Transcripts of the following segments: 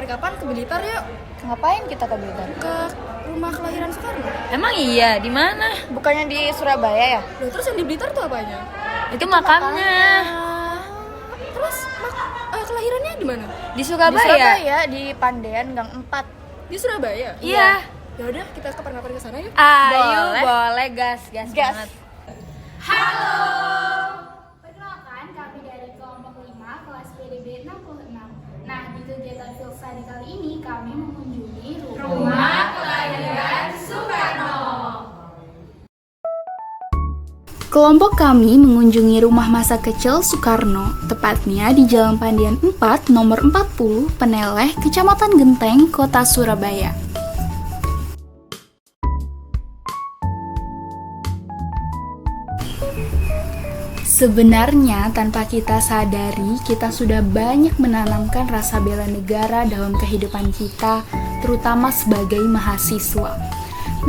kapan-kapan ke Blitar yuk. Ngapain kita ke Blitar? Ke rumah kelahiran Soekarno. Emang iya, di mana? Bukannya di Surabaya ya? Loh, terus yang di Blitar tuh apanya? Itu makamnya. Terus kelahirannya di mana? Di Di Surabaya. Surabaya, di Pandean Gang 4. Di Surabaya. Iya. Ya udah, kita kapan-kapan ke sana yuk. Ayo, Boleh. boleh gas banget. Perkenalkan, kami dari kelompok 5 kelas PDB 66. Nah, di kegiatan field study kali ini kami mengunjungi rumah kelahiran Soekarno. Kelompok kami mengunjungi rumah masa kecil Soekarno, tepatnya di Jalan Pandian 4, nomor 40, Peneleh, Kecamatan Genteng, Kota Surabaya. Sebenarnya tanpa kita sadari, kita sudah banyak menanamkan rasa bela negara dalam kehidupan kita, terutama sebagai mahasiswa.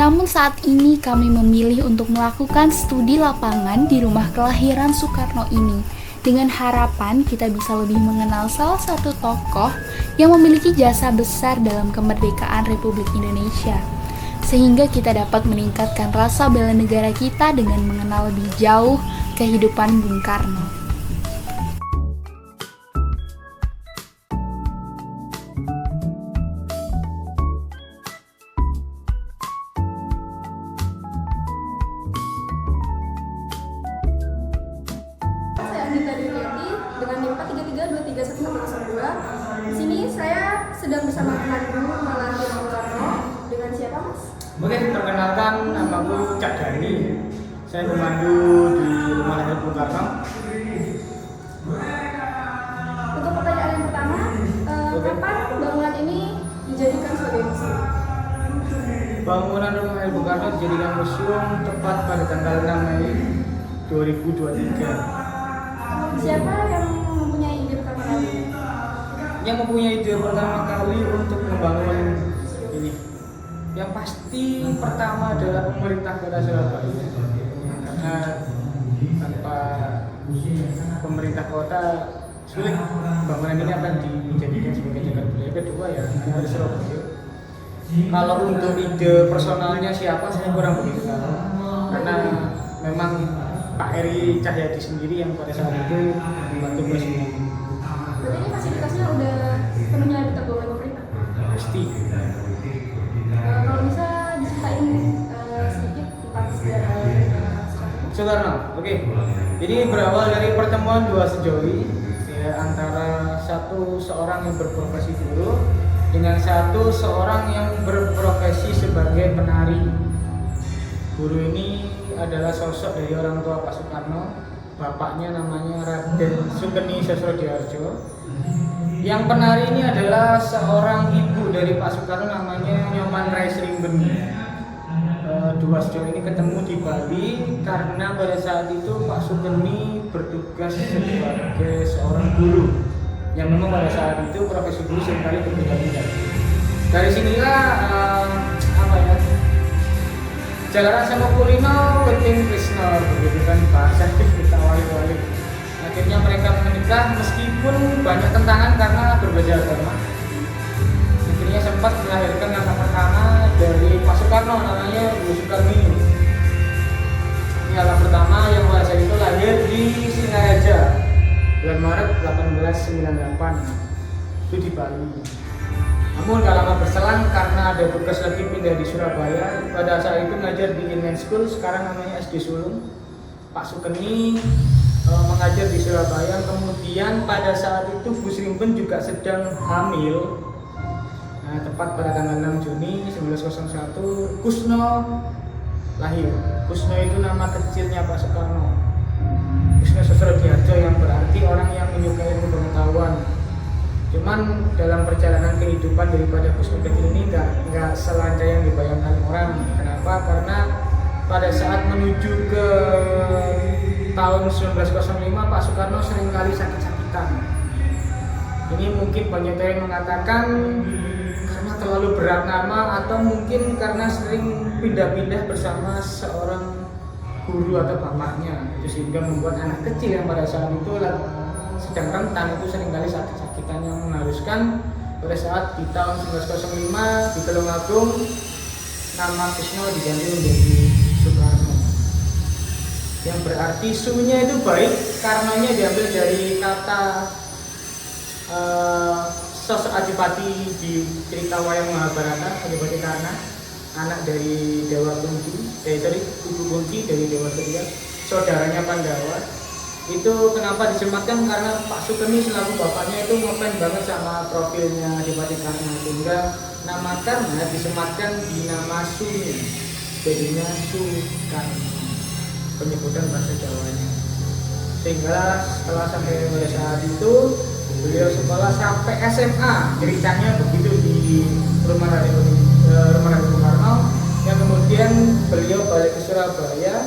Namun saat ini kami memilih untuk melakukan studi lapangan di rumah kelahiran Soekarno ini, dengan harapan kita bisa lebih mengenal salah satu tokoh yang memiliki jasa besar dalam kemerdekaan Republik Indonesia, sehingga kita dapat meningkatkan rasa bela negara kita dengan mengenal lebih jauh kehidupan Bung Karno. Saya Anita Diriati dengan NIM 433231102. Di sini saya sedang bersama pemandu Malahir Bung Karno. Dengan siapa, Mas? Oke, perkenalkan namaku Cak Dani. Saya pemandu di rumah lahir Bung Karno. Untuk pertanyaan yang pertama, kapan bangunan ini dijadikan sebagai museum? Bangunan rumah lahir Bung Karno dijadikan museum tepat pada tanggal 6 Mei 2023. Siapa yang mempunyai ide pertama kali? Yang mempunyai ide pertama kali untuk membangun ini, yang pasti pertama adalah pemerintah Kota Surabaya. Karena tanpa pemerintah kota sulit bangunan ini akan dijadikan sebagai cagar budaya. Kedua ya dari Surabaya. Kalau untuk ide personalnya siapa saya kurang begitu tahu, karena memang Pak Eri Cahyadi sendiri yang pada saat itu membantu presiden. Berarti ini fasilitasnya udah sepenuhnya ditanggung oleh pemerintah. Pasti. Kalau bisa diceritain sedikit tentang sejarah Soekarno, oke. Jadi berawal dari pertemuan dua sejoli ya, antara seorang yang berprofesi guru dengan seorang yang berprofesi sebagai penari. Guru ini adalah sosok dari orang tua Pak Soekarno. Bapaknya namanya Raden Sugeni Sosrodihardjo. Yang penari ini adalah seorang ibu dari Pak Soekarno namanya Nyoman Raisringben. Dua sejoli ini ketemu di Bali karena pada saat itu Pak Sugeni bertugas sebagai seorang guru yang memang pada saat itu profesi guru seringkali berbeda-beda. Dari sinilah jalanan sama kulino penting Krishna begitu kan bahasa kita wali-wali. Akhirnya mereka menikah meskipun banyak tentangan karena berbeda agama. Akhirnya sempat melahirkan anak pertama dari Pak Soekarno namanya Bu Soekarmini. Ini anak pertama yang pada saat itu lahir di Singaraja bulan Maret 1898 itu di Bali. Namun gak lama berselang karena ada tugas lagi pindah di Surabaya. Pada saat itu ngajar di Inland School, sekarang namanya SD Sulung. Pak Sugeni mengajar di Surabaya. Kemudian pada saat itu Bu Srimben juga sedang hamil. Nah, tepat pada tanggal 6 Juni 1901 Kusno lahir. Kusno itu nama kecilnya Pak Soekarno. Kusno Sosrodihardjo yang berarti orang yang menyukai ilmu pengetahuan. Cuman dalam perjalanan kehidupan daripada Kusno kecil ini nggak selancar yang dibayangkan orang. Kenapa? Karena pada saat menuju ke tahun 1905 Pak Soekarno seringkali sakit-sakitan. Ini mungkin banyak yang mengatakan karena terlalu berat nama atau mungkin karena sering pindah-pindah bersama seorang guru atau bapaknya, itu sehingga membuat anak kecil yang pada saat itu sedang rentan itu seringkali sakit-sakitan yang mengharuskan pada saat di tahun 1905 di Tulungagung nama Krisno diganti menjadi Soekarno, yang berarti su-nya itu baik, karnanya diambil dari kata sosok Adipati di cerita wayang Mahabharata. Adipati Karna, anak dari Dewa Kunti, Ibu Kunti dari Dewa Surya, saudaranya Pandawa. Itu kenapa disematkan, karena Pak Sukeni selaku bapaknya itu ngefans banget sama profilnya Adipati Karna, sehingga nama Karna disematkan di nama Su-nya, jadinya Soekarno, penyebutan bahasa Jawanya. Sehingga setelah sampai pada saat itu beliau sekolah sampai SMA, ceritanya begitu di rumah Raden Bung Karno, yang kemudian beliau balik ke Surabaya,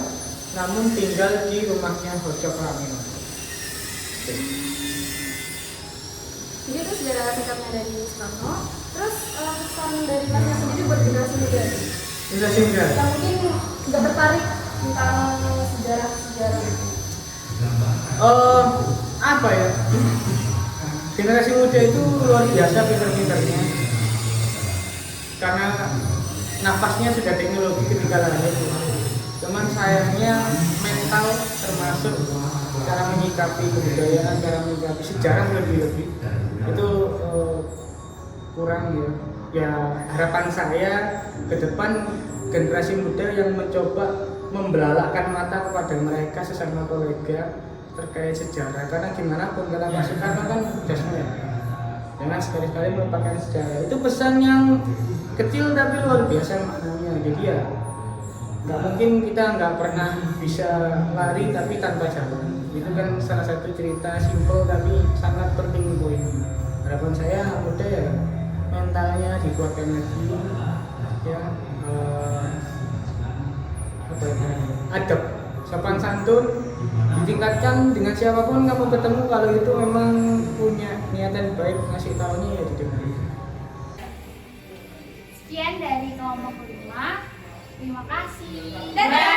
namun tinggal di rumahnya Hojo Pramila. Jadi itu sejarah singkatnya dari Soekarno. Terus pesan dari Masnya sendiri buat generasi muda yang mungkin nggak tertarik tentang sejarah itu. Apa ya? Generasi muda itu luar biasa pinter-pinternya, karena nafasnya sudah teknologi ketika lahir. Cuman sayangnya mental, termasuk cara menyikapi kebudayaan, cara menyikapi sejarah lebih-lebih itu kurang ya. Ya harapan saya ke depan generasi muda yang mencoba membelalakkan mata kepada mereka sesama kolega terkait sejarah, karena gimana pun kata Pak Soekarno kan jasnya, jangan sekali-kali melupakan sejarah. Itu pesan yang kecil tapi luar biasa maknanya. Jadi ya nggak mungkin kita nggak pernah bisa lari tapi tanpa jalan. Itu kan salah satu cerita simpel tapi sangat penting poin. Harapan saya muda ya mentalnya dikuatkan lagi, ya adab, sopan santun ditingkatkan dengan siapapun kamu ketemu. Kalau itu memang punya niatan baik ngasih taunya ya didengar. Sekian dari kelompok 5. Terima kasih. Dadah.